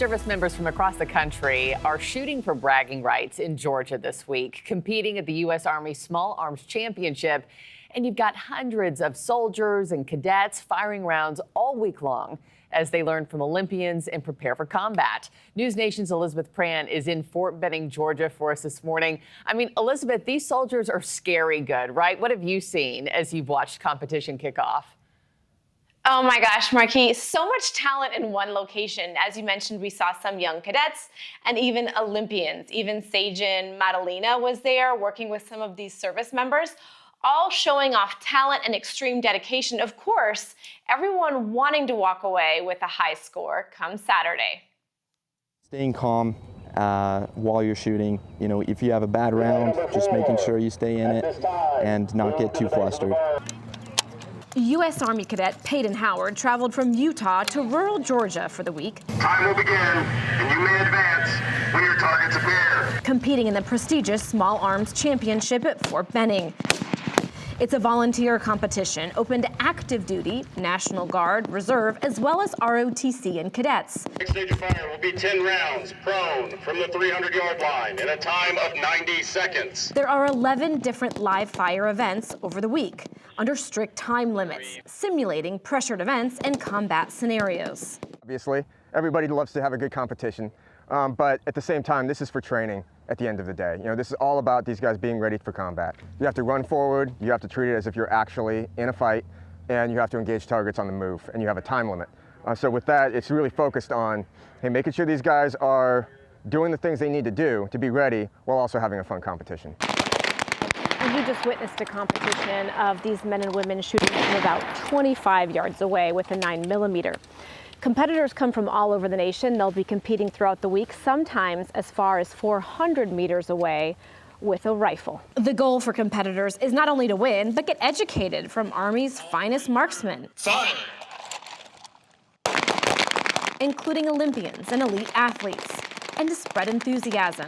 service members from across the country are shooting for bragging rights in Georgia this week, competing at the U.S. Army Small Arms Championship. And you've got hundreds of soldiers and cadets firing rounds all week long as they learn from Olympians and prepare for combat. News Nation's Elizabeth Pran is in Fort Benning, Georgia for us this morning. I mean, Elizabeth, these soldiers are scary good, right? What have you seen as you've watched competition kick off? Oh my gosh, Marquis, so much talent in one location. As you mentioned, we saw some young cadets and even Olympians. Even Sajin Madalena was there working with some of these service members, all showing off talent and extreme dedication. Of course, everyone wanting to walk away with a high score come Saturday. Staying calm while you're shooting. You know, if you have a bad round, just making sure you stay in it and not get too flustered. U.S. Army cadet Peyton Howard traveled from Utah to rural Georgia for the week. Time will begin, and you may advance when your targets appear. Competing in the prestigious Small Arms Championship at Fort Benning. It's a volunteer competition open to active duty, National Guard, Reserve, as well as ROTC and cadets. Next stage of fire will be 10 rounds, prone, from the 300-yard line in a time of 90 seconds. There are 11 different live fire events over the week, under strict time limits, simulating pressured events and combat scenarios. Obviously, everybody loves to have a good competition, but at the same time, this is for training at the end of the day. You know, this is all about these guys being ready for combat. You have to run forward, you have to treat it as if you're actually in a fight, and you have to engage targets on the move, and you have a time limit. So with that, it's really focused on, hey, making sure these guys are doing the things they need to do to be ready while also having a fun competition. And you just witnessed a competition of these men and women shooting from about 25 yards away with a 9mm. Competitors come from all over the nation. They'll be competing throughout the week, sometimes as far as 400 meters away with a rifle. The goal for competitors is not only to win, but get educated from Army's finest marksmen. Fire! Including Olympians and elite athletes, and to spread enthusiasm.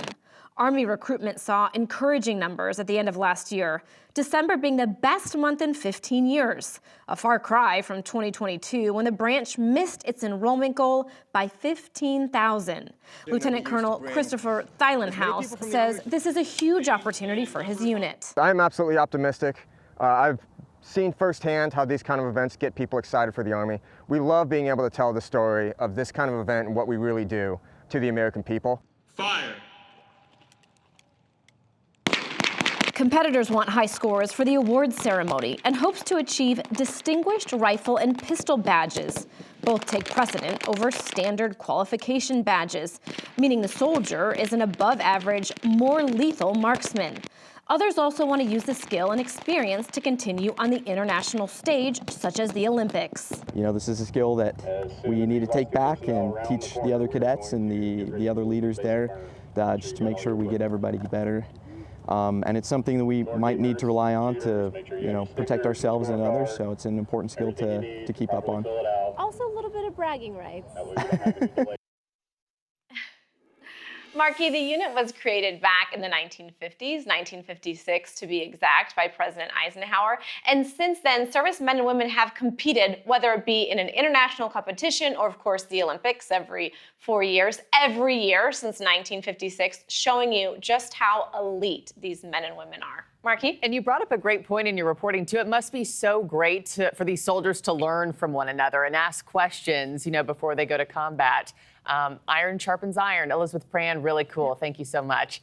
Army recruitment saw encouraging numbers at the end of last year, December being the best month in 15 years, a far cry from 2022 when the branch missed its enrollment goal by 15,000. Lieutenant Colonel Christopher Thielenhaus says this is a huge opportunity for his unit. I'm absolutely optimistic. I've seen firsthand how these kind of events get people excited for the Army. We love being able to tell the story of this kind of event and what we really do to the American people. Fire! Competitors want high scores for the awards ceremony and hopes to achieve distinguished rifle and pistol badges. Both take precedent over standard qualification badges, meaning the soldier is an above-average, more lethal marksman. Others also want to use the skill and experience to continue on the international stage, such as the Olympics. You know, this is a skill that we need to take back and teach the other cadets and the other leaders there, just to make sure we get everybody better. And it's something that we might need to rely on to, you know, protect ourselves and others, so it's an important skill to keep up on. Also a little bit of bragging rights. Marquis, the unit was created back in the 1950s, 1956 to be exact, by President Eisenhower. And since then, servicemen and women have competed, whether it be in an international competition or, of course, the Olympics every 4 years, every year since 1956, showing you just how elite these men and women are. Marquis? And you brought up a great point in your reporting, too. It must be so great for these soldiers to learn from one another and ask questions, you know, before they go to combat. Iron sharpens iron. Elizabeth Pran, really cool. Thank you so much.